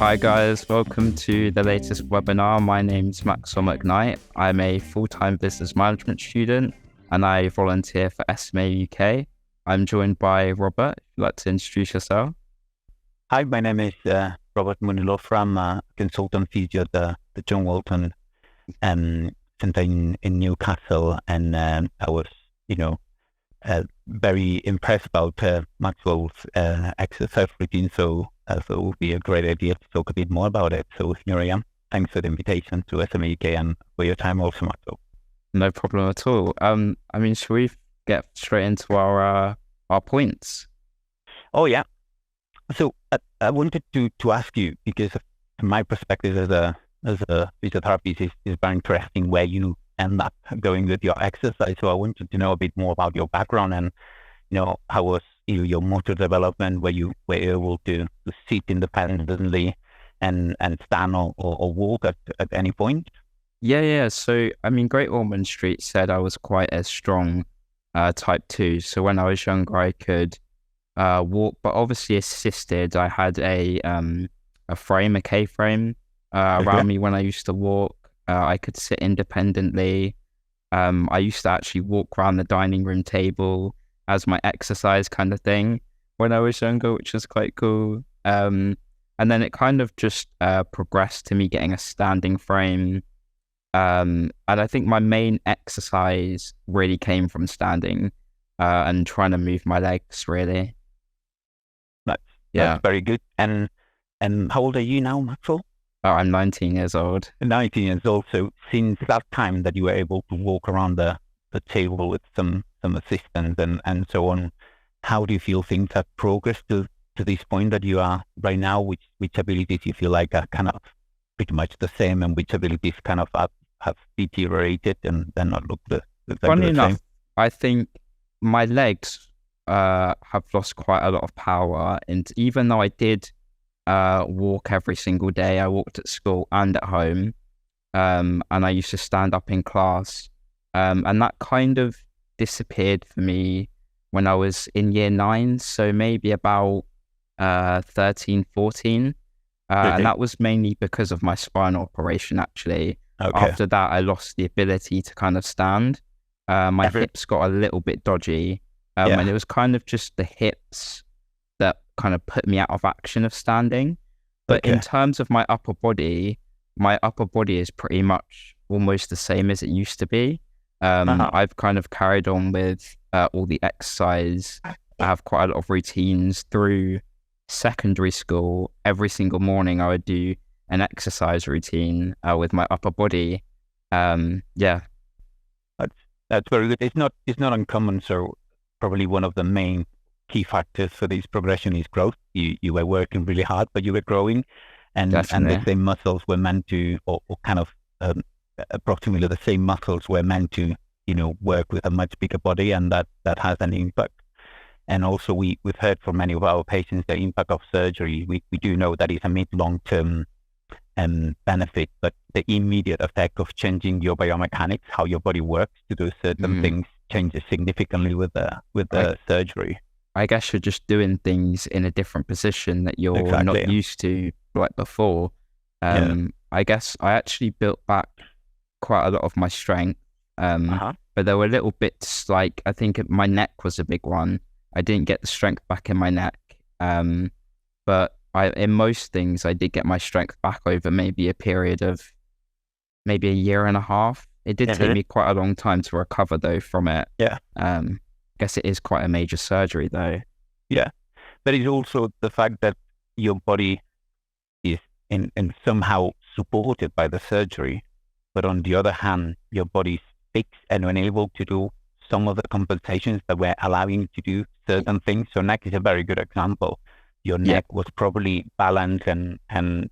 Hi guys, welcome to the latest webinar. My name's Maxwell. I'm a full-time business management student and I volunteer for SMA UK. I'm joined by Robert. If you'd like to introduce yourself. Hi, my name is Robert Muni. Lofra. I'm a consultant physio at the John Walton Centre in Newcastle, and I was, very impressed about Maxwell's exercise routine. So it would be a great idea to talk a bit more about it. So here I am. Thanks for the invitation to SMA UK and for your time also, Maxwell. No problem at all. Should we get straight into our points? Oh yeah. So I wanted to ask you, because from my perspective as a physiotherapist, is very interesting where you end up going with your exercise. So I wanted to know a bit more about your background and, how was your motor development, where you were able to sit independently and stand or walk at any point? Yeah. So, Great Ormond Street said I was quite a strong type 2. So when I was younger, I could walk, but obviously assisted. I had a frame, a K-frame around me when I used to walk. I could sit independently. I used to actually walk around the dining room table as my exercise kind of thing when I was younger, which was quite cool. And then it kind of just progressed to me getting a standing frame. And I think my main exercise really came from standing and trying to move my legs, really. That's very good. And how old are you now, Maxwell? I'm 19 years old. 19 years old. So since that time that you were able to walk around the table with some assistance and so on, how do you feel things have progressed to this point that you are right now? Which abilities you feel like are kind of pretty much the same, and which abilities kind of have deteriorated and then not look Funny enough, same? I think my legs have lost quite a lot of power, and even though I did walk every single day, I walked at school and at home, and I used to stand up in class, and that kind of disappeared for me when I was in year 9, so maybe about 13, 14, and that was mainly because of my spinal operation, actually. After that, I lost the ability to kind of stand. My hips got a little bit dodgy, and it was kind of just the hips that kind of put me out of action of standing. But in terms of my upper body is pretty much almost the same as it used to be. I've kind of carried on with all the exercise. I have quite a lot of routines through secondary school. Every single morning I would do an exercise routine with my upper body. That's very good. It's not uncommon. So probably one of the main key factors for this progression is growth. You were working really hard, but you were growing, and the same muscles were meant to, or kind of approximately the same muscles were meant to, work with a much bigger body, and that has an impact. And also we've heard from many of our patients the impact of surgery. We do know that it's a mid-long-term benefit, but the immediate effect of changing your biomechanics, how your body works to do certain things, changes significantly with the surgery. I guess you're just doing things in a different position that you're not used to like before. I guess I actually built back quite a lot of my strength, but there were little bits, like I think my neck was a big one. I didn't get the strength back in my neck, but in most things I did get my strength back over maybe a period of maybe a year and a half. It did take me quite a long time to recover though from it. I guess it is quite a major surgery though. Yeah, but it's also the fact that your body is in somehow supported by the surgery, but on the other hand, your body's fixed and unable to do some of the compensations that were allowing you to do certain things. So neck is a very good example. Your neck was probably balanced and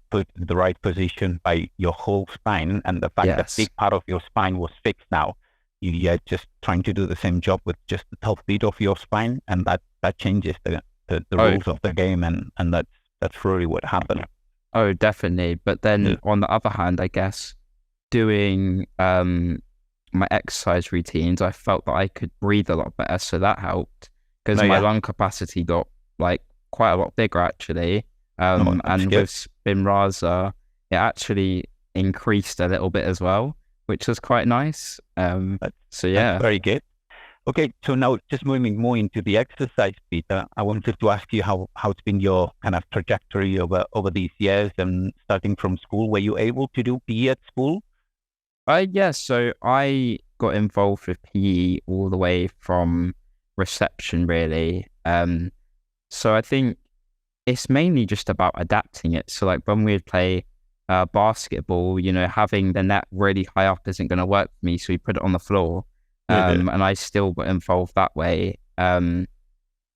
put in the right position by your whole spine, and the fact that big part of your spine was fixed now. You're just trying to do the same job with just the top bit of your spine, and that changes the rules of the game, and that's really what happened. Oh, definitely. But then on the other hand, I guess doing my exercise routines, I felt that I could breathe a lot better, so that helped because my lung capacity got like quite a lot bigger actually. Oh, that's And good. with Spinraza, it actually increased a little bit as well, which was quite nice. That's, So that's yeah. very good. Okay, so now just moving more into the exercise, Peter, I wanted to ask you how's been your kind of trajectory over these years, and starting from school. Were you able to do PE at school? Yeah, so I got involved with PE all the way from reception, really. So I think it's mainly just about adapting it. So like when we'd play basketball, having the net really high up isn't going to work for me. So we put it on the floor. Mhm. And I still got involved that way. And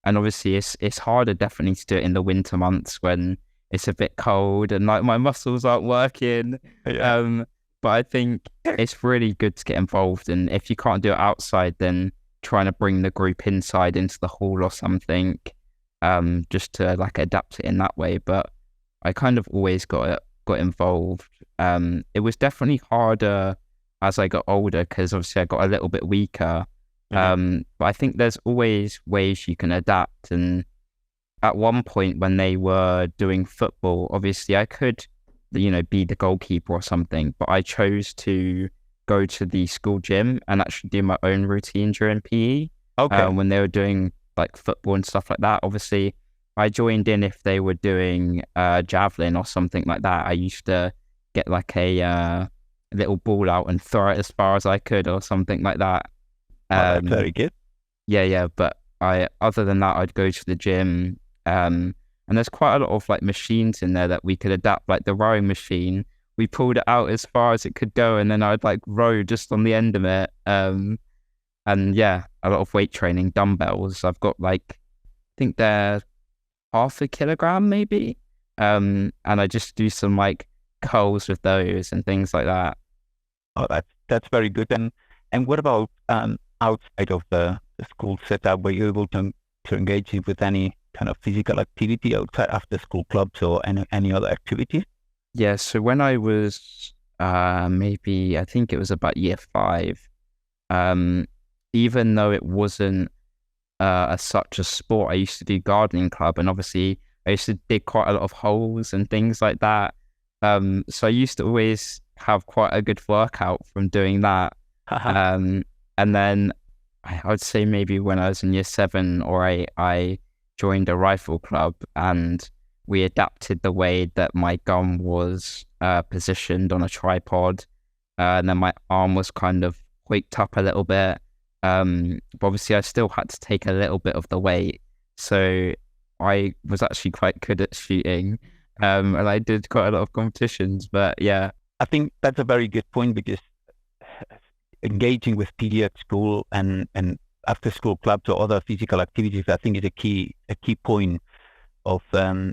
obviously it's harder definitely to do it in the winter months when it's a bit cold and like my muscles aren't working. Yeah. Um, but I think it's really good to get involved. And if you can't do it outside, then trying to bring the group inside into the hall or something, just to like adapt it in that way. But I kind of always got involved. It was definitely harder as I got older because obviously I got a little bit weaker. Mhm. But I think there's always ways you can adapt. And at one point when they were doing football, obviously I could, be the goalkeeper or something, but I chose to go to the school gym and actually do my own routine during PE. Okay. When they were doing like football and stuff like that. Obviously, I joined in if they were doing javelin or something like that. I used to get like a little ball out and throw it as far as I could or something like that. Oh, that's Um, very good. yeah. But other than that, I'd go to the gym. And there's quite a lot of like machines in there that we could adapt, like the rowing machine. We pulled it out as far as it could go, and then I'd like row just on the end of it. And yeah, a lot of weight training, dumbbells. I've got like, I think they're half a kilogram maybe. And I just do some like curls with those and things like that. Oh, that's very good. And what about outside of the school setup? Were you able to engage with any kind of physical activity outside after school clubs or any other activities? Yeah, so when I was maybe I think it was about year five, um, even though it wasn't such a sport, I used to do gardening club, and obviously I used to dig quite a lot of holes and things like that. So I used to always have quite a good workout from doing that. Haha. Um, and then I would say maybe when I was in year seven or eight, I joined a rifle club, and we adapted the way that my gun was positioned on a tripod, and then my arm was kind of waked up a little bit. But obviously I still had to take a little bit of the weight. So I was actually quite good at shooting. And I did quite a lot of competitions, but yeah. I think that's a very good point because engaging with PD at school and after school clubs or other physical activities, I think is a key point of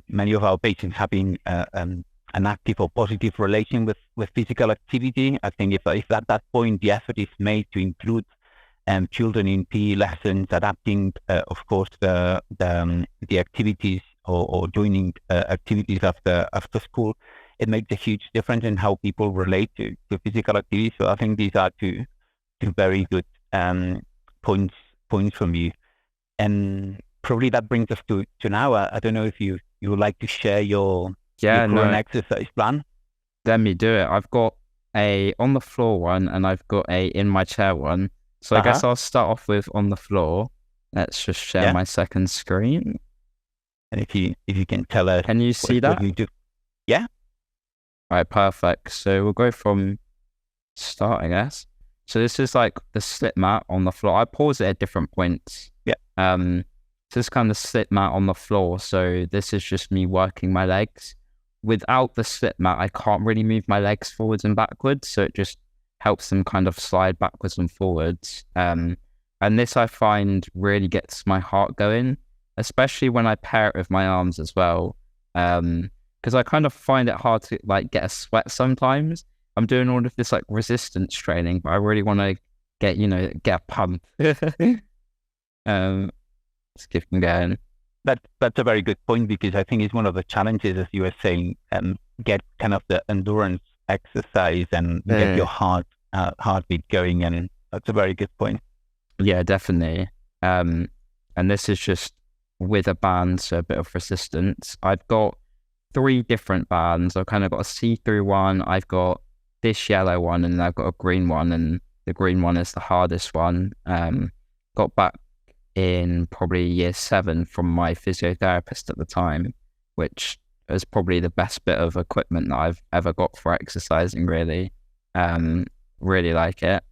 many of our patients having an active or positive relation with physical activity. I think if at that point the effort is made to include children in PE lessons, adapting, of course, the activities or joining activities after school, it makes a huge difference in how people relate to physical activity. So I think these are two very good points from you. And probably that brings us to now. I don't know if you would like to share your Yeah, current no, exercise plan. let me do it. I've got a on the floor one and I've got a in my chair one. So I Uh-huh. guess I'll start off with on the floor. Let's just share Yeah. my second screen. And if you can tell us Can you see what that? you do. Yeah. All right, perfect. So we'll go from start, I guess. So this is like the slip mat on the floor. I pause it at different points. Yeah. So this kind of slip mat on the floor. So this is just me working my legs. Without the slip mat, I can't really move my legs forwards and backwards. So it just helps them kind of slide backwards and forwards. And this I find really gets my heart going, especially when I pair it with my arms as well. Because I kind of find it hard to like get a sweat sometimes. I'm doing all of this like resistance training, but I really want to get a pump. Let's keep going. That's a very good point because I think it's one of the challenges, as you were saying, get kind of the endurance exercise and get your heartbeat going, and that's a very good point. Yeah, definitely. And this is just with a band, so a bit of resistance. I've got three different bands. I've kind of got a see-through one, I've got this yellow one, and then I've got a green one, and the green one is the hardest one. Got back in probably year 7 from my physiotherapist at the time, which is probably the best bit of equipment that I've ever got for exercising, really. Really like it.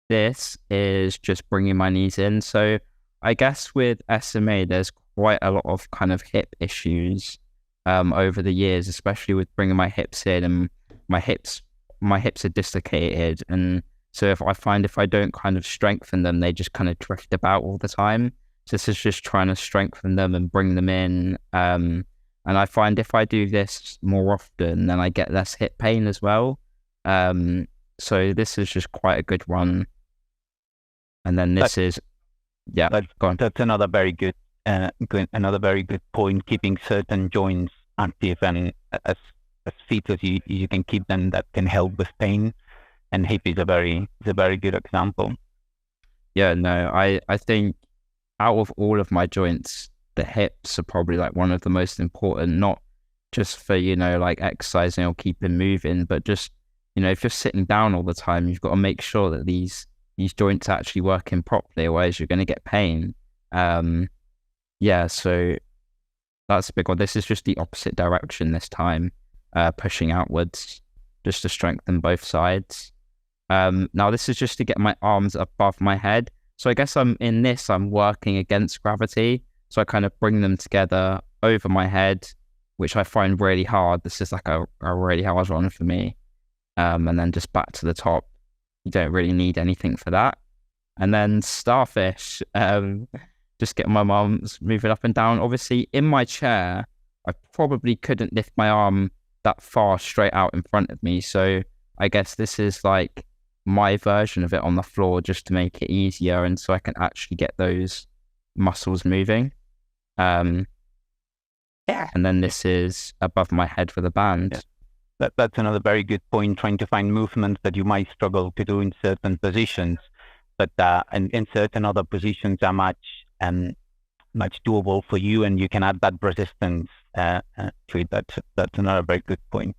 This is just bringing my knees in. So I guess with SMA, there's quite a lot of kind of hip issues over the years, especially with bringing my hips in, and my hips are dislocated. And so if I don't kind of strengthen them, they just kind of drift about all the time. So this is just trying to strengthen them and bring them in. And I find if I do this more often, then I get less hip pain as well. So this is just quite a good one. And then this is, yeah, go on. That's another very good point. Keeping certain joints active and as fit as you can keep them, that can help with pain. And hip is a very good example. Yeah, no, I think out of all of my joints, the hips are probably like one of the most important, not just for, like exercising or keeping moving, but just, if you're sitting down all the time, you've got to make sure that these joints are actually working properly, otherwise you're going to get pain. Yeah, so that's a big one. This is just the opposite direction this time, pushing outwards just to strengthen both sides. Now this is just to get my arms above my head. So I guess I'm working against gravity. So I kind of bring them together over my head, which I find really hard. This is like a really hard one for me. And then just back to the top. You don't really need anything for that. And then starfish, just get my arms moving up and down. Obviously, in my chair, I probably couldn't lift my arm that far straight out in front of me. So I guess this is like my version of it on the floor, just to make it easier, and so I can actually get those muscles moving. Yeah. And then this is above my head with a band. Yeah. That's another very good point, trying to find movements that you might struggle to do in certain positions, but and in certain other positions are much doable for you, and you can add that resistance to it. That's another very good point.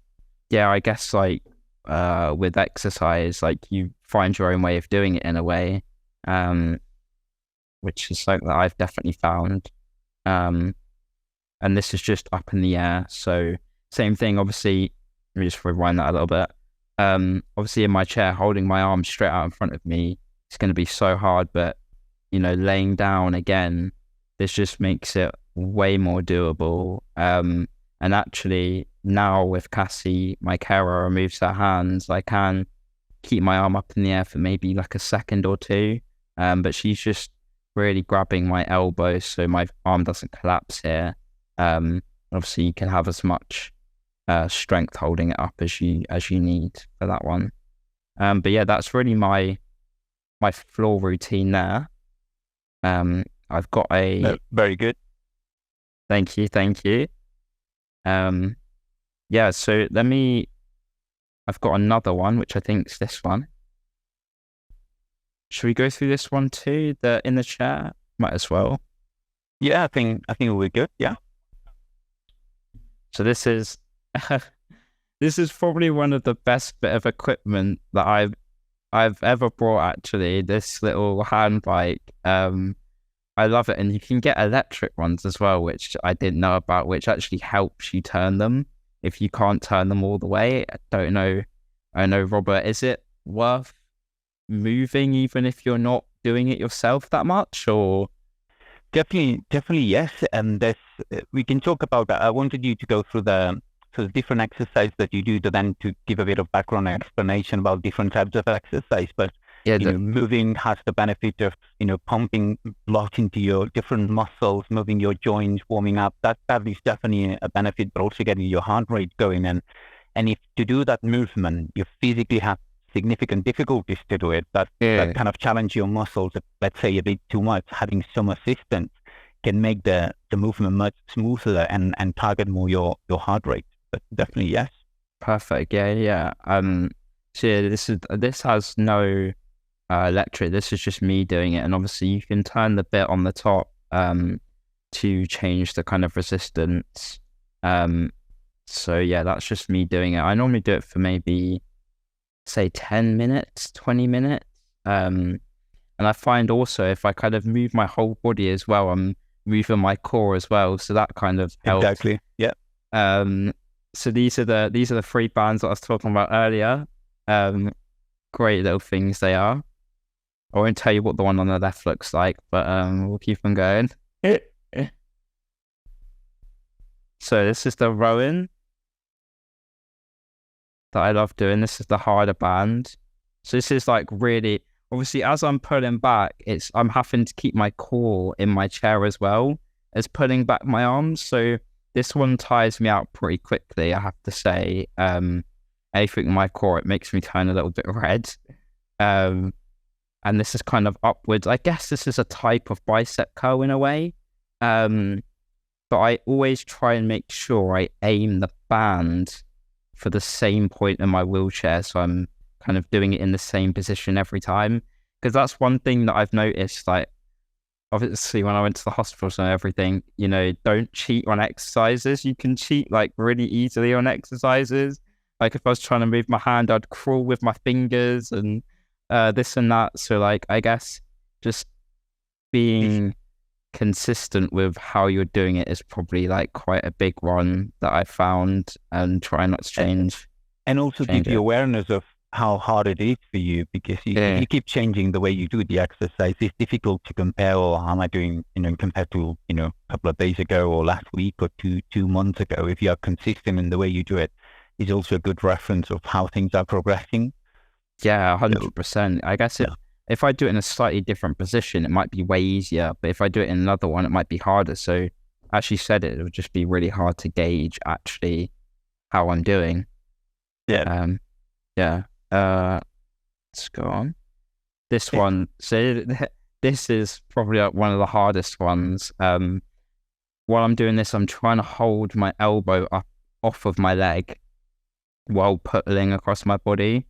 Yeah, I guess like with exercise, like you find your own way of doing it in a way, which is something that I've definitely found. And this is just up in the air. So same thing, obviously. Let me just rewind that a little bit. Obviously in my chair, holding my arms straight out in front of me, it's going to be so hard, but laying down again, this just makes it way more doable. And actually now with Cassie, my carer, removes her hands, I can keep my arm up in the air for maybe like a second or two. But she's just really grabbing my elbow so my arm doesn't collapse here. Obviously you can have as much strength holding it up as you need for that one. But yeah, that's really my floor routine there. I've got very good. Thank you. Yeah, so I've got another one, which I think is this one. Should we go through this one too? In the chair? Might as well. Yeah, I think we're good. Yeah. So this is probably one of the best bit of equipment that I've ever brought, actually. This little hand bike. I love it, and you can get electric ones as well, which I didn't know about, which actually helps you turn them if you can't turn them all the way. I don't know, Robert, is it worth moving even if you're not doing it yourself that much, or? Definitely yes. And we can talk about that. I wanted you to go through the different exercise that you do, to give a bit of background explanation about different types of exercise. But yeah, moving has the benefit of pumping blood into your different muscles, moving your joints, warming up. That is definitely a benefit, but also getting your heart rate going. And if to do that movement, you physically have significant difficulties to do it, that kind of challenge your muscles, let's say a bit too much, having some assistance can make the movement much smoother and target more your heart rate. But definitely yes. Perfect. Yeah. So yeah, this has no electric. This is just me doing it, and obviously you can turn the bit on the top to change the kind of resistance. So yeah, that's just me doing it. I normally do it for maybe say 10 minutes, 20 minutes. And I find also if I kind of move my whole body as well, I'm moving my core as well. So that kind of helps. Exactly. Yeah. So these are the 3 bands that I was talking about earlier. Great little things they are. I won't tell you what the one on the left looks like, but we'll keep on going. So this is the rowing that I love doing. This is the harder band. So this is like really, obviously as I'm pulling back, I'm having to keep my core in my chair as well as pulling back my arms. So this one tires me out pretty quickly, I have to say. Anything in my core, it makes me turn a little bit red. And this is kind of upwards. I guess this is a type of bicep curl in a way. But I always try and make sure I aim the band for the same point in my wheelchair. So I'm kind of doing it in the same position every time. Because that's one thing that I've noticed, like, obviously when I went to the hospital and everything, don't cheat on exercises. You can cheat like really easily on exercises. Like if I was trying to move my hand, I'd crawl with my fingers and this and that. So like, I guess just being consistent with how you're doing it is probably like quite a big one that I found, and try not to change. And also give you awareness of how hard it is for you, because if you keep changing the way you do the exercise, it's difficult to compare, or how am I doing, compared to, a couple of days ago or last week or two months ago. If you are consistent in the way you do it, it's also a good reference of how things are progressing. Yeah, 100%. I guess if I do it in a slightly different position, it might be way easier. But if I do it in another one, it might be harder. So as you said, it would just be really hard to gauge actually how I'm doing. Yeah. Let's go on. This one. So this is probably like one of the hardest ones. While I'm doing this, I'm trying to hold my elbow up off of my leg while pulling across my body.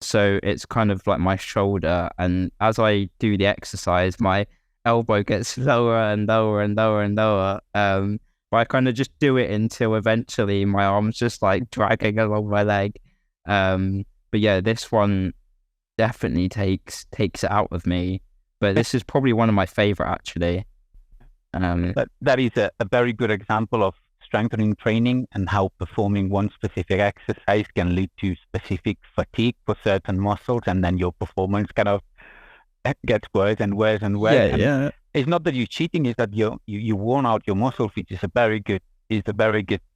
So it's kind of like my shoulder, and as I do the exercise, my elbow gets lower and lower and lower and lower. But I kind of just do it until eventually my arm's just like dragging along my leg. But yeah, this one definitely takes it out of me. But this is probably one of my favorite actually. That is a very good example of strengthening training and how performing one specific exercise can lead to specific fatigue for certain muscles, and then your performance kind of gets worse and worse and worse. Yeah. It's not that you're cheating; it's that you worn out your muscles, which is a very good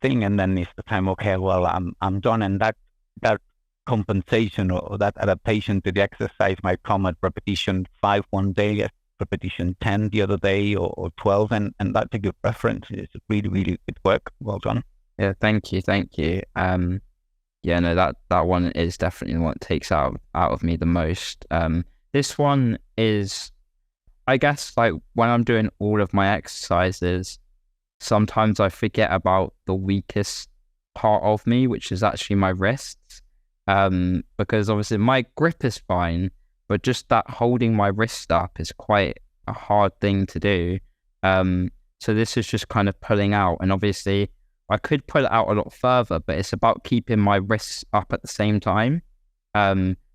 thing. And then it's the time, okay, well, I'm done, and that compensation or that adaptation to the exercise might come at repetition 5 one day, at repetition 10 the other day, or 12, and that's a good reference. It's really, really good work. Well done. Yeah, thank you. Yeah, no, that one is definitely what takes out of me the most. This one is, I guess, like when I'm doing all of my exercises, sometimes I forget about the weakest part of me, which is actually my wrists. Because obviously my grip is fine, but just that holding my wrist up is quite a hard thing to do. So this is just kind of pulling out, and obviously I could pull it out a lot further, but it's about keeping my wrists up at the same time,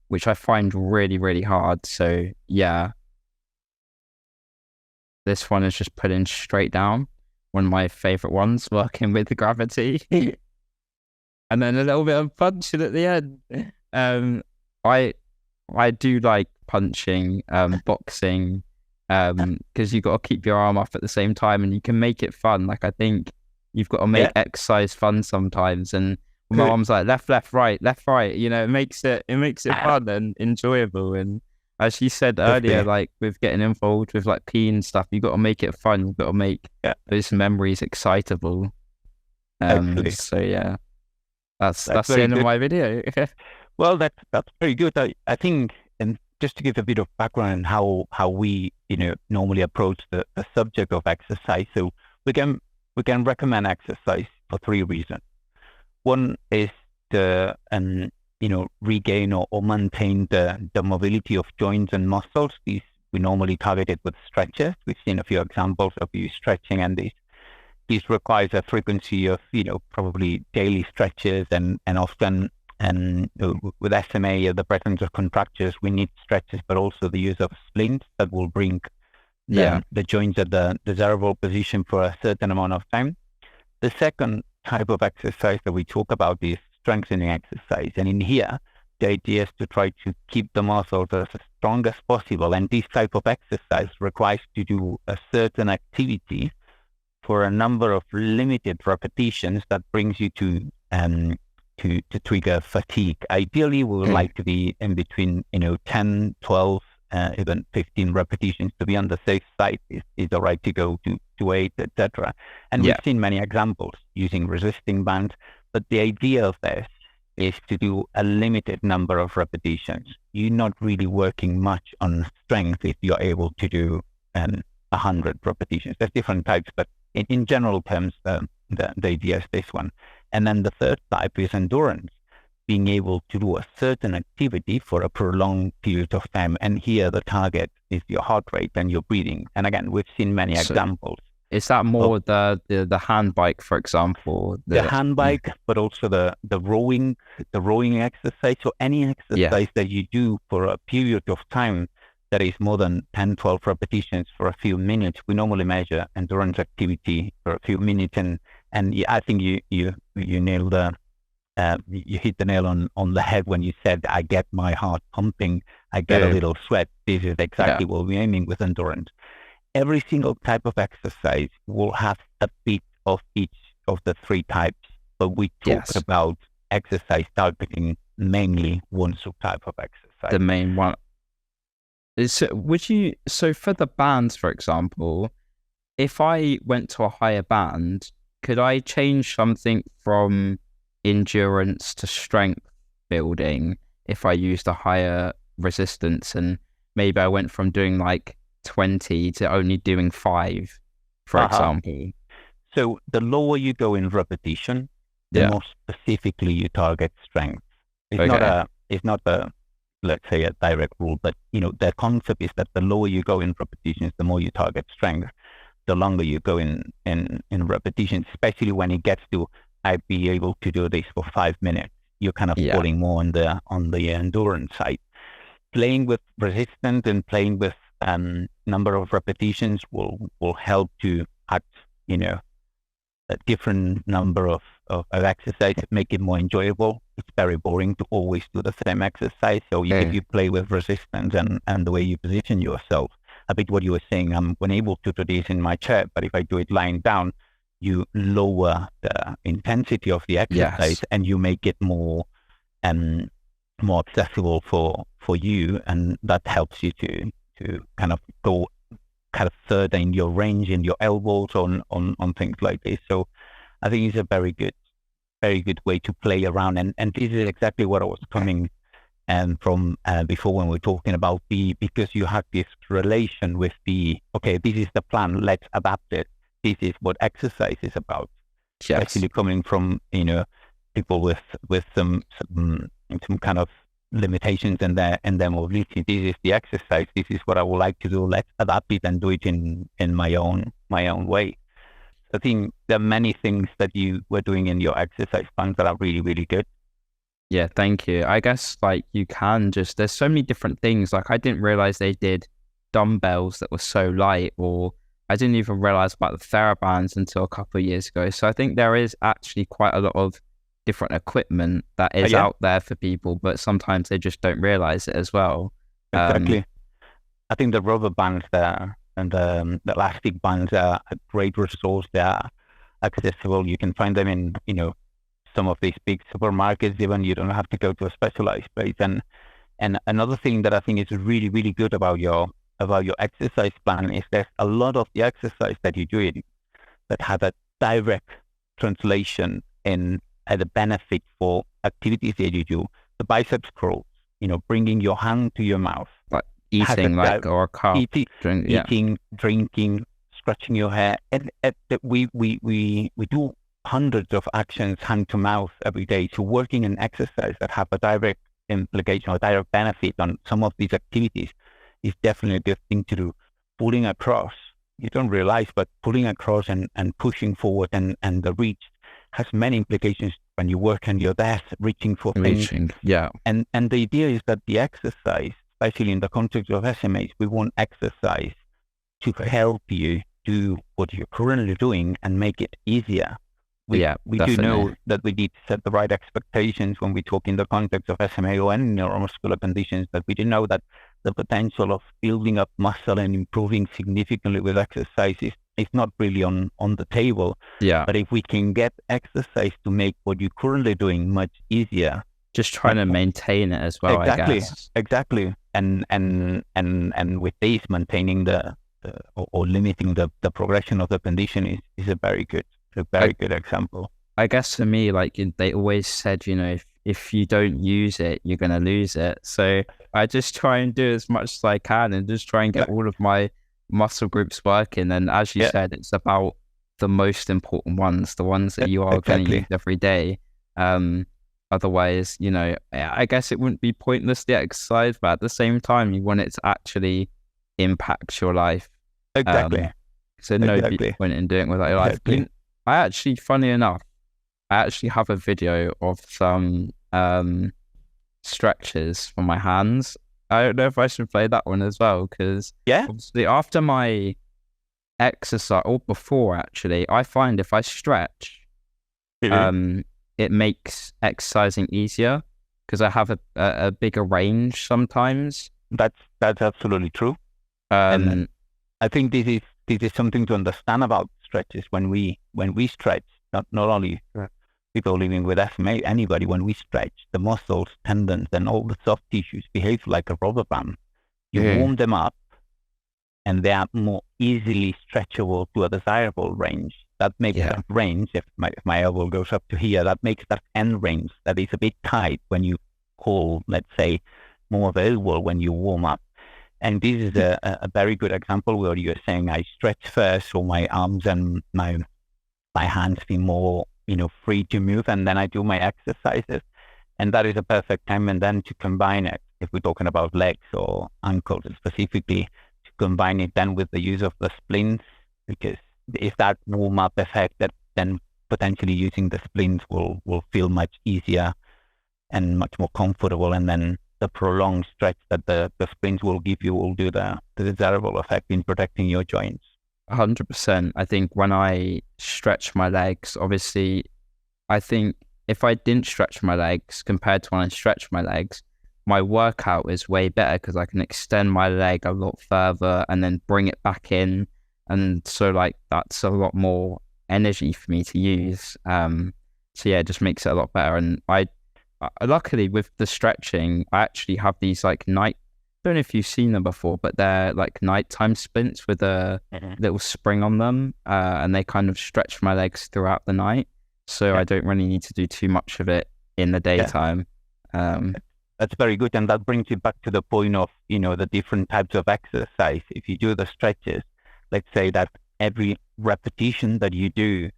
which I find really, really hard. So yeah, this one is just pulling straight down. One of my favorite ones, working with the gravity. And then a little bit of punching at the end. I do like punching, boxing, because you got to keep your arm up at the same time, and you can make it fun. Like I think you've got to make exercise fun sometimes. And my arm's like left, right. It makes it fun and enjoyable. And as you said earlier, like with getting involved with like PE and stuff, you got to make it fun. You've got to make those memories excitable. So yeah. That's the end of my video. Well, that's very good. I think, and just to give a bit of background on how we normally approach the subject of exercise. So we can recommend exercise for 3 reasons. One is to regain or maintain the mobility of joints and muscles. These we normally target it with stretches. We've seen a few examples of you stretching, and this requires a frequency of, probably daily stretches, and often, and with SMA, the presence of contractures, we need stretches, but also the use of splints that will bring the joints at the desirable position for a certain amount of time. The second type of exercise that we talk about is strengthening exercise. And in here, the idea is to try to keep the muscles as strong as possible. And this type of exercise requires to do a certain activity for a number of limited repetitions that brings you to trigger fatigue. Ideally, we would like to be in between, 10, 12, even 15 repetitions to be on the safe side. Is all right to go to 8, etc. And we've seen many examples using resisting bands, but the idea of this is to do a limited number of repetitions. You're not really working much on strength if you're able to do 100 repetitions. There's different types, but in general terms, the idea is this one. And then the third type is endurance, being able to do a certain activity for a prolonged period of time. And here the target is your heart rate and your breathing. And again, we've seen many examples. Is that more the hand bike, for example? The hand bike, but also the rowing exercise. So any exercise that you do for a period of time that is more than 10, 12 repetitions for a few minutes. We normally measure endurance activity for a few minutes, and I think you nailed you hit the nail on the head when you said, I get my heart pumping, I get a little sweat. This is exactly what we're aiming with endurance. Every single type of exercise will have a bit of each of the three types, but we talk about exercise targeting mainly one subtype of exercise. The main one. So for the bands, for example, if I went to a higher band, could I change something from endurance to strength building if I used a higher resistance, and maybe I went from doing like 20 to only doing 5, for example? So the lower you go in repetition, the more specifically you target strength. It's not a let's say a direct rule, but the concept is that the lower you go in repetitions, the more you target strength. The longer you go in repetitions, especially when it gets to I'd be able to do this for 5 minutes, you're kind of falling more on the endurance side. Playing with resistance and playing with number of repetitions will help to add a different number of exercise, make it more enjoyable. It's very boring to always do the same exercise. So if you play with resistance and the way you position yourself, a bit what you were saying, I'm unable to do this in my chair, but if I do it lying down, you lower the intensity of the exercise and you make it more accessible for you, and that helps you to kind of go kind of further in your range, in your elbows on things like this. So I think it's a very good way to play around, and this is exactly what I was coming from before when we were talking about because you have this relation with this is the plan, let's adapt it. This is what exercise is about. Especially coming from people with some kind of limitations and their mobility. This is the exercise. This is what I would like to do. Let's adapt it and do it in my own way. I think there are many things that you were doing in your exercise plans that are really, really good. Yeah, thank you. I guess you can there's so many different things. I didn't realize they did dumbbells that were so light, or I didn't even realize about the TheraBands until a couple of years ago. So I think there is actually quite a lot of different equipment that is out there for people, but sometimes they just don't realize it as well. Exactly. I think the rubber bands there and the elastic bands are a great resource. They are accessible. You can find them in some of these big supermarkets. Even you don't have to go to a specialized place. And another thing that I think is really, really good about your exercise plan is there's a lot of the exercise that you do that have a direct translation in the benefit for activities that you do. The biceps curls, bringing your hand to your mouth, eating or a cup, eating, drinking, scratching your hair, and we do hundreds of actions hand to mouth every day. So working in exercise that have a direct implication or direct benefit on some of these activities is definitely a good thing to do. Pulling across, you don't realize, but pulling across and pushing forward and the reach has many implications when you work on your desk, reaching for things. Yeah. And the idea is that the exercise, especially in the context of SMAs, we want exercise to help you do what you're currently doing and make it easier. We do know that we need to set the right expectations when we talk in the context of SMA or any neuromuscular conditions, that we do know that the potential of building up muscle and improving significantly with exercise is not really on the table. Yeah. But if we can get exercise to make what you're currently doing much easier, just trying to maintain it as well. Exactly. I guess. Exactly. And with this, maintaining or limiting the progression of the condition is a very good example. I guess for me, like they always said, if you don't use it, you're going to lose it. So I just try and do as much as I can and just try and get all of my muscle groups working. And as you said, it's about the most important ones, the ones that you are going to use every day. Otherwise, I guess it wouldn't be pointless, the exercise, but at the same time, you want it to actually impact your life. Exactly. So no point in doing it without your life. I actually, funny enough, I actually have a video of some stretches for my hands. I don't know if I should play that one as well, because obviously after my exercise, or before actually, I find if I stretch, it makes exercising easier because I have a bigger range sometimes. That's absolutely true. And I think this is something to understand about stretches. When we stretch, not only people living with SMA, anybody, when we stretch, the muscles, tendons, and all the soft tissues behave like a rubber band. You warm them up, and they are more easily stretchable to a desirable range. That makes that range, if my elbow goes up to here, that makes that end range that is a bit tight when you call, let's say, more available when you warm up. And this is a very good example where you're saying I stretch first, so my arms and my hands feel more, free to move, and then I do my exercises. And that is a perfect time. And then to combine it, if we're talking about legs or ankles specifically, to combine it then with the use of the splints, because if that warm-up effect, that then potentially using the splints will feel much easier and much more comfortable. And then the prolonged stretch that the splints will give you will do the desirable effect in protecting your joints. 100%. I think when I stretch my legs, obviously, I think if I didn't stretch my legs compared to when I stretch my legs, my workout is way better because I can extend my leg a lot further and then bring it back in. And so that's a lot more energy for me to use. So yeah, it just makes it a lot better. And I luckily with the stretching, I actually have these I don't know if you've seen them before, but they're like nighttime splints with a little spring on them, and they kind of stretch my legs throughout the night. So I don't really need to do too much of it in the daytime. That's very good. And that brings you back to the point of, the different types of exercise. If you do the stretches, let's say that every repetition that you do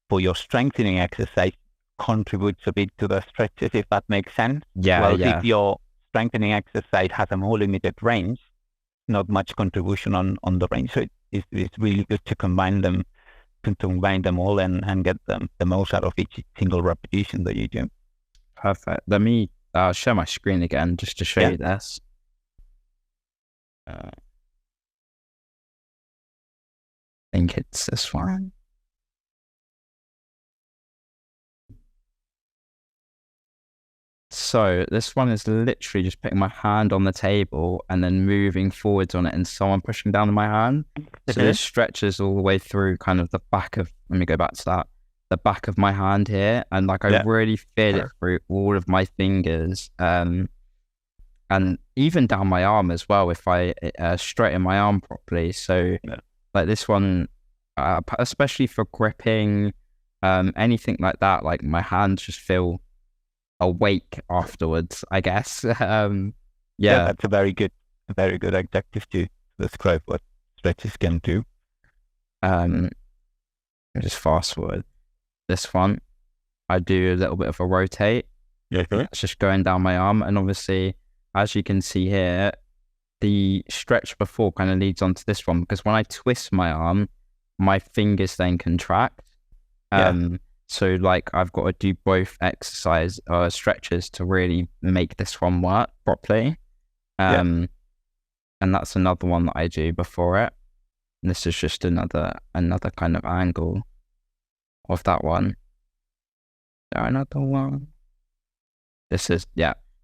for your strengthening exercise contributes a bit to the stretches, if that makes sense. If your strengthening exercise has a more limited range, not much contribution on the range. So it's really good to combine them all and get the most out of each single repetition that you do. Perfect. Let me share my screen again just to show you this. I think it's this one. So this one is literally just putting my hand on the table and then moving forwards on it and someone pushing down on my hand. So this stretches all the way through kind of the back of, let me go back to that, the back of my hand here. And I really feel it through all of my fingers. And even down my arm as well, if I straighten my arm properly. So this one, especially for gripping, anything like that, my hands just feel awake afterwards, I guess. That's a very good adjective to describe what stretches can do. Just fast forward. This one, I do a little bit of a rotate. It's just going down my arm, and obviously, as you can see here, the stretch before kind of leads on to this one, because when I twist my arm, my fingers then contract. So like I've got to do both exercise stretches to really make this one work properly. And that's another one that I do before it. And this is just another kind of angle of that one. Another one. This is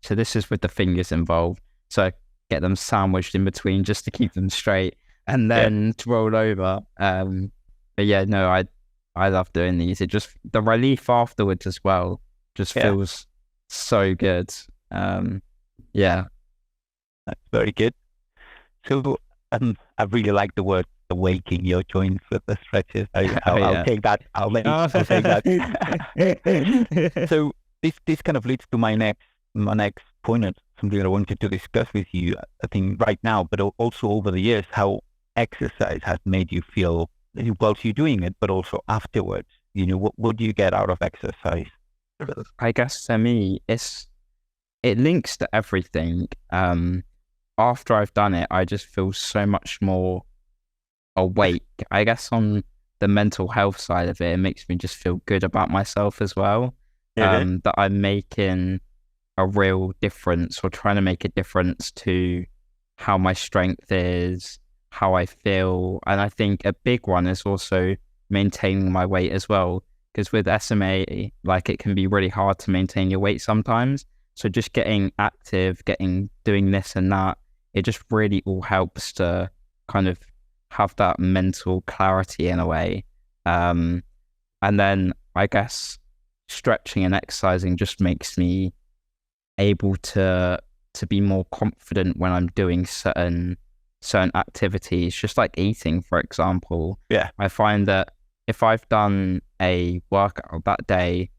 So this is with the fingers involved. So I get them sandwiched in between just to keep them straight, and then to roll over. But yeah, no, I love doing these. It just, the relief afterwards as well just feels so good. Yeah. That's very good. So I really like the word awaking your joints with the stretches. I'll take that. I'll take that. So this kind of leads to my next point, something that I wanted to discuss with you, I think right now, but also over the years, how exercise has made you feel whilst you're doing it, but also afterwards. What do you get out of exercise? I guess for me, it links to everything. After I've done it, I just feel so much more awake. I guess on the mental health side of it, it makes me just feel good about myself as well. That I'm making a real difference, or trying to make a difference to how my strength is, how I feel. And I think a big one is also maintaining my weight as well, because with SMA, like, it can be really hard to maintain your weight sometimes. So just getting active, doing this and that, it just really all helps to kind of have that mental clarity in a way. And then I guess stretching and exercising just makes me able to be more confident when I'm doing certain activities, just like eating, for example. I find that if I've done a workout that day,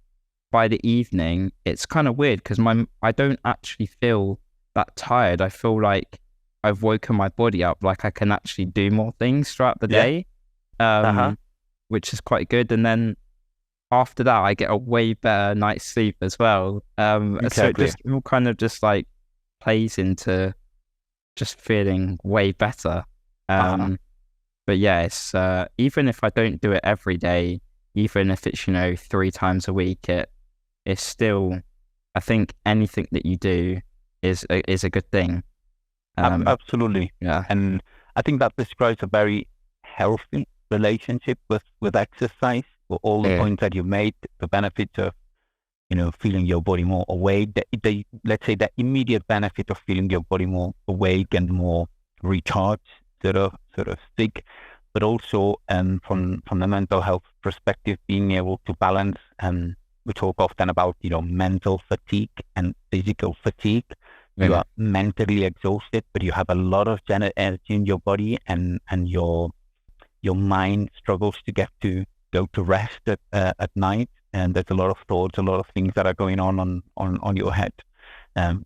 by the evening it's kind of weird because I don't actually feel that tired. I feel like I've woken my body up, like I can actually do more things throughout the day, which is quite good. And then after that, I get a way better night's sleep as well. So it just all kind of just like plays into just feeling way better. But yeah, it's even if I don't do it every day, even if it's 3 times a week, it's still, I think anything that you do is a good thing. Absolutely. Yeah. And I think that describes a very healthy relationship with exercise. For all the points that you made, the benefits of feeling your body more awake, let's say the immediate benefit of feeling your body more awake and more recharged, sort of sick, but also from the mental health perspective, being able to balance. We talk often about mental fatigue and physical fatigue. You are mentally exhausted, but you have a lot of energy in your body, and your mind struggles to go to rest at night, and there's a lot of thoughts, a lot of things that are going on your head,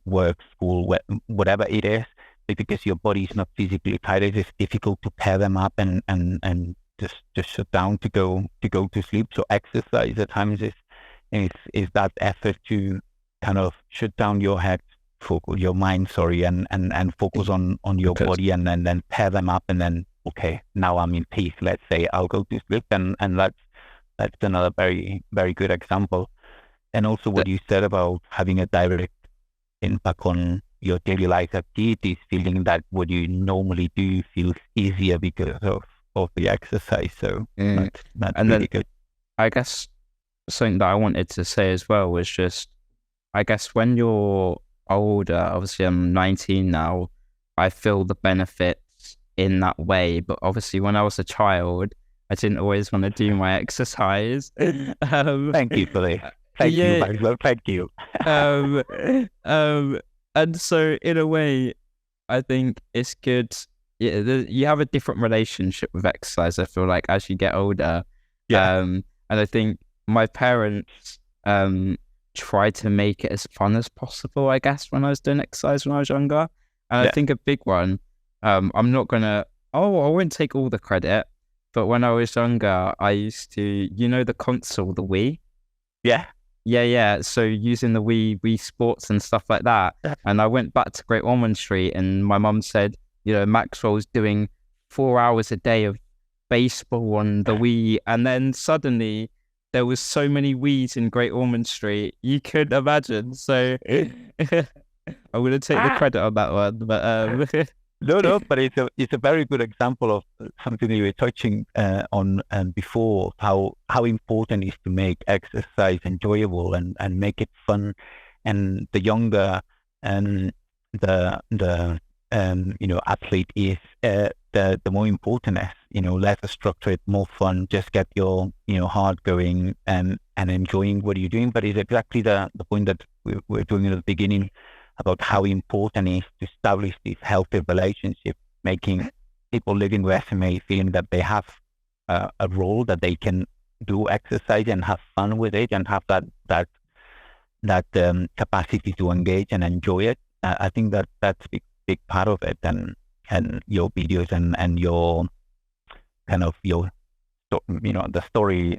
work, school, whatever it is. Because your body is not physically tired, it's difficult to pair them up and just shut down to go to sleep. So exercise at times is that effort to kind of shut down your head, your mind, and focus on your body, and then pair them up, and then okay, now I'm in peace. Let's say I'll go to sleep, and that's another very, very good example. And also what you said about having a direct impact on your daily life activities, feeling that what you normally do feels easier because of the exercise. So that's really good. I guess something that I wanted to say as well was just, I guess when you're older, obviously I'm 19 now, I feel the benefits in that way. But obviously when I was a child, I didn't always want to do my exercise. Thank you for this. Thank you, Maxwell. Thank you. And so in a way, I think it's good. Yeah, you have a different relationship with exercise, I feel like, as you get older. And I think my parents tried to make it as fun as possible, I guess, when I was doing exercise when I was younger. And I think a big one, I'm not gonna, I won't take all the credit, but when I was younger, I used to, the console, the Wii. yeah. So using the Wii Sports and stuff like that. And I went back to Great Ormond Street, and my mum said, Maxwell's doing 4 hours a day of baseball on the Wii, and then suddenly there was so many Wii's in Great Ormond Street, you could imagine. So I'm gonna take the credit on that one, but No, but it's a very good example of something that you were touching on before, how important it is to make exercise enjoyable and make it fun. And the younger the athlete is, the more important it is. Less structured, more fun. Just get your heart going and enjoying what you're doing. But it's exactly the point that we were doing at the beginning, about how important it is to establish this healthy relationship, making people living with SMA feeling that they have a role, that they can do exercise and have fun with it, and have that capacity to engage and enjoy it. I think that's a big part of it, and your videos and your kind of the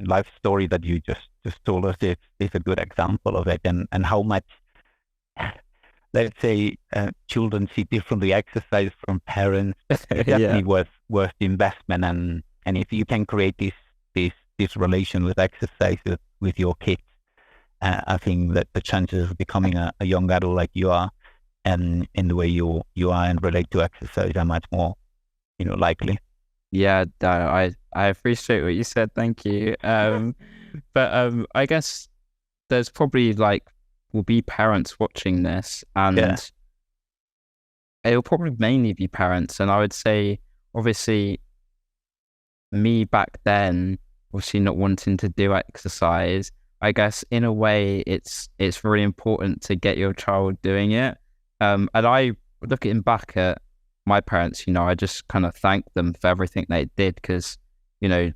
life story that you just told us is a good example of it, and how much, let's say, children see differently exercise from parents. It's definitely worth the investment, and if you can create this relation with exercise with your kids, I think that the chances of becoming a young adult like you are, and in the way you are and relate to exercise, are much more likely. Yeah, I appreciate what you said. Thank you. But I guess there's probably will be parents watching this, and it'll probably mainly be parents. And I would say, obviously, me back then, obviously not wanting to do exercise, I guess in a way it's really important to get your child doing it. And I, looking back at my parents, I just kind of thank them for everything they did, because, not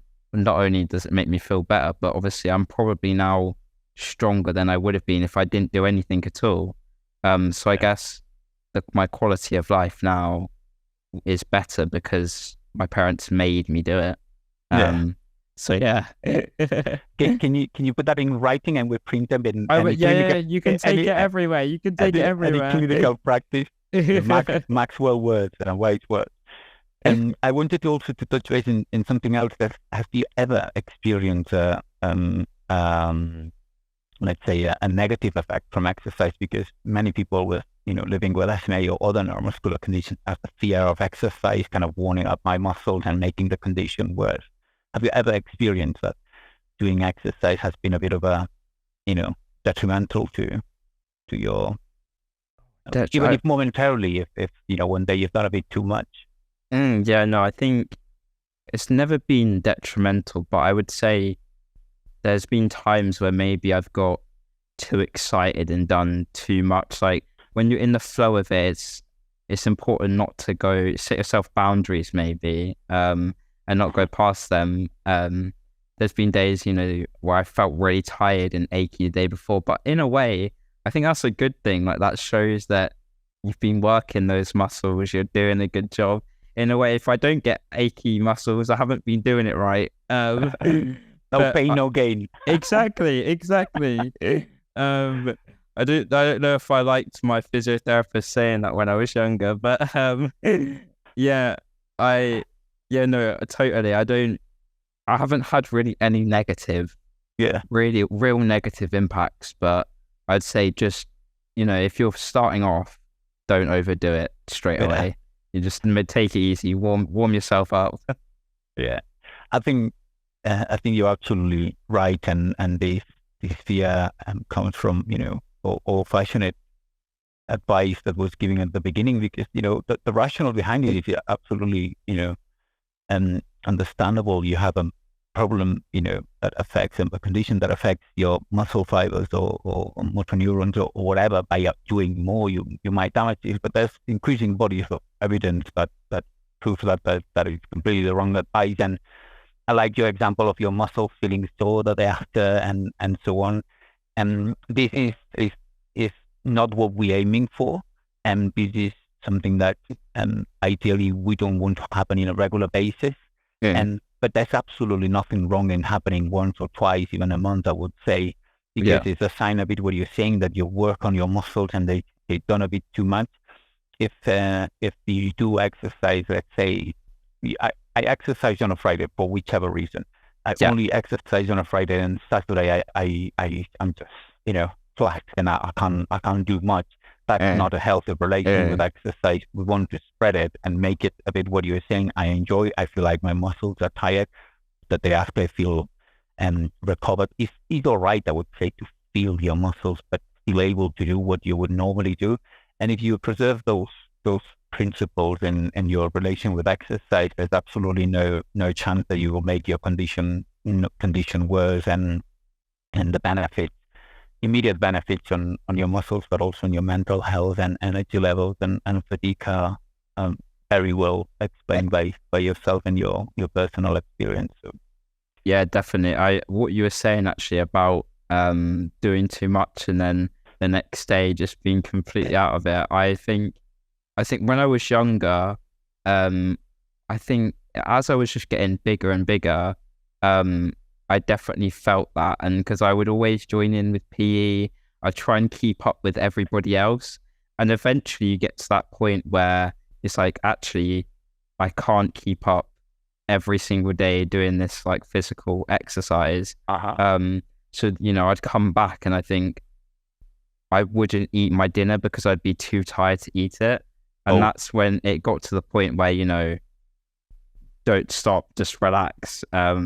only does it make me feel better, but obviously I'm probably now stronger than I would have been if I didn't do anything at all. So I guess my quality of life now is better because my parents made me do it. So yeah. Can you put that in writing and we print them in? You can take it everywhere. You can take it everywhere. Any clinical practice, Maxwell words and White words. And I wanted also to touch base in something else. That have you ever experienced let's say a negative effect from exercise? Because many people with living with SMA or other neuromuscular conditions have the fear of exercise kind of warming up my muscles and making the condition worse. Have you ever experienced that doing exercise has been a bit of a detrimental to your even if momentarily, if one day you've done a bit too much? I think it's never been detrimental, but I would say there's been times where maybe I've got too excited and done too much. Like when you're in the flow of it, it's important not to set yourself boundaries maybe, and not go past them. There's been days, where I felt really tired and achy the day before, but in a way, I think that's a good thing. Like that shows that you've been working those muscles, you're doing a good job. In a way, if I don't get achy muscles, I haven't been doing it right. No pain, no gain. Exactly. I don't know if I liked my physiotherapist saying that when I was younger, but totally. I haven't had really any negative, really real negative impacts, but I'd say just, if you're starting off, don't overdo it straight away. You just take it easy, warm yourself up. I think you're absolutely right, and this fear comes from old-fashioned advice that was given at the beginning, because the rationale behind it is absolutely understandable. You have a problem that affects a condition that affects your muscle fibers or motor neurons or whatever. By doing more, you might damage it, but there's increasing bodies of evidence that proves that is completely the wrong advice. And I like your example of your muscle feeling sore the day after and so on. And this is not what we're aiming for. And this is something that ideally we don't want to happen in a regular basis. But there's absolutely nothing wrong in happening once or twice, even a month, I would say. because it's a sign a bit what you're saying, that you work on your muscles and they've done a bit too much. If you do exercise, let's say I exercise on a Friday for whichever reason. I only exercise on a Friday, and Saturday I'm just flat and I can't do much. That's not a healthy relation with exercise. We want to spread it and make it a bit what you're saying. I feel like my muscles are tired, that they actually feel recovered. It's all right, I would say, to feel your muscles, but still able to do what you would normally do. And if you preserve those principles in your relation with exercise, there's absolutely no chance that you will make your condition worse, and the immediate benefits on your muscles, but also on your mental health and energy levels and fatigue are very well explained by yourself and your personal experience. So. Yeah, definitely. What you were saying actually about doing too much and then the next day just being completely out of it. I think when I was younger, I think as I was just getting bigger and bigger, I definitely felt that. And because I would always join in with PE, I'd try and keep up with everybody else. And eventually you get to that point where it's like, actually, I can't keep up every single day doing this like physical exercise. So, I'd come back and I think I wouldn't eat my dinner because I'd be too tired to eat it. And that's when it got to the point where, don't stop, just relax. So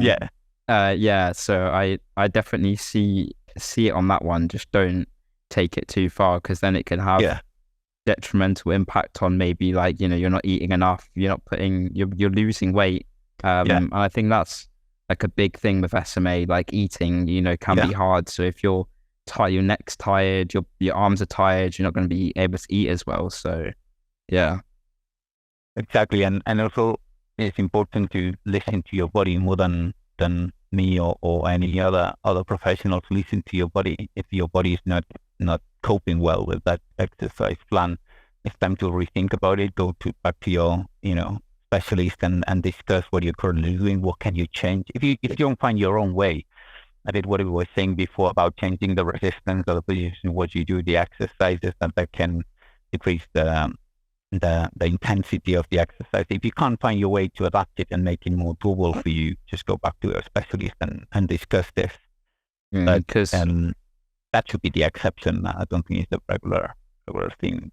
I definitely see it on that one. Just don't take it too far, because then it can have detrimental impact on maybe like, you're not eating enough, you're losing weight. And I think that's like a big thing with SMA, like eating, can be hard. So if you're tired, your neck's tired, your arms are tired, you're not going to be able to eat as well. So yeah. Exactly. And also it's important to listen to your body more than me or any other professionals. Listen to your body. If your body is not coping well with that exercise plan, it's time to rethink about it. Go back to your specialist and discuss what you're currently doing. What can you change? If you don't find your own way, I did what we were saying before about changing the resistance or the position, what you do, the exercises that can decrease the intensity of the exercise. If you can't find your way to adapt it and make it more doable for you, just go back to a specialist and discuss this. Because that should be the exception. I don't think it's the regular thing.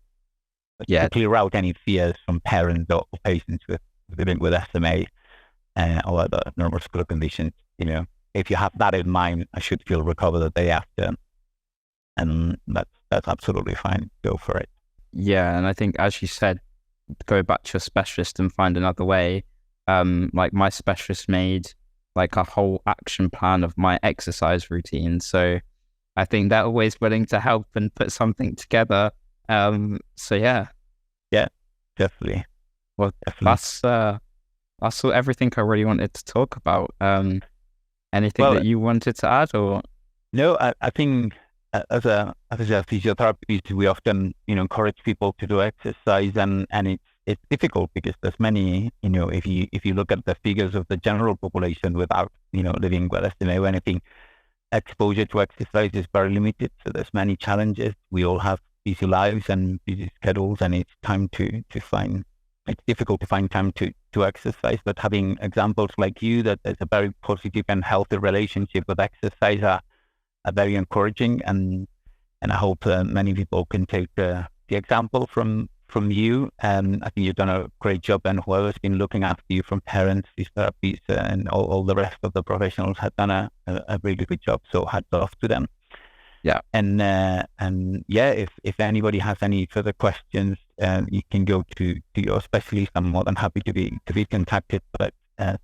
But to clear out any fears from parents or patients living with SMA or other neuromuscular conditions, if you have that in mind, I should feel recovered the day after, and that's absolutely fine. Go for it. Yeah, and I think, as you said, go back to your specialist and find another way. Like my specialist made like a whole action plan of my exercise routine. So I think they're always willing to help and put something together. So yeah. Yeah, definitely. Well, definitely. That's everything I really wanted to talk about. Anything that you wanted to add, or? No, I think as a physiotherapist, we often encourage people to do exercise, and it's difficult because there's many if you look at the figures of the general population without living with SMA or anything, exposure to exercise is very limited. So there's many challenges. We all have busy lives and busy schedules, and it's difficult to find time to exercise. But having examples like you, that there's a very positive and healthy relationship with exercise, are very encouraging, and I hope many people can take the example from you. I think you've done a great job, and whoever's been looking after you, from parents, physiotherapists, and all the rest of the professionals, have done a really good job. So hats off to them. Yeah. And if anybody has any further questions, you can go to your specialist. I'm more than happy to be contacted. But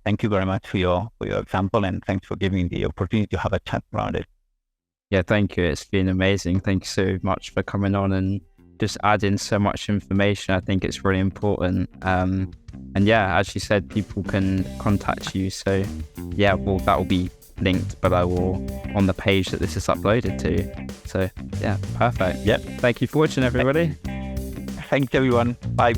thank you very much for your example, and thanks for giving me the opportunity to have a chat around it. Yeah, thank you. It's been amazing. Thank you so much for coming on and just adding so much information. I think it's really important. And yeah, as you said, people can contact you. So yeah, well, that will be linked below or on the page that this is uploaded to. So yeah, perfect. Yep. Thank you for watching, everybody. Thanks, everyone. Bye.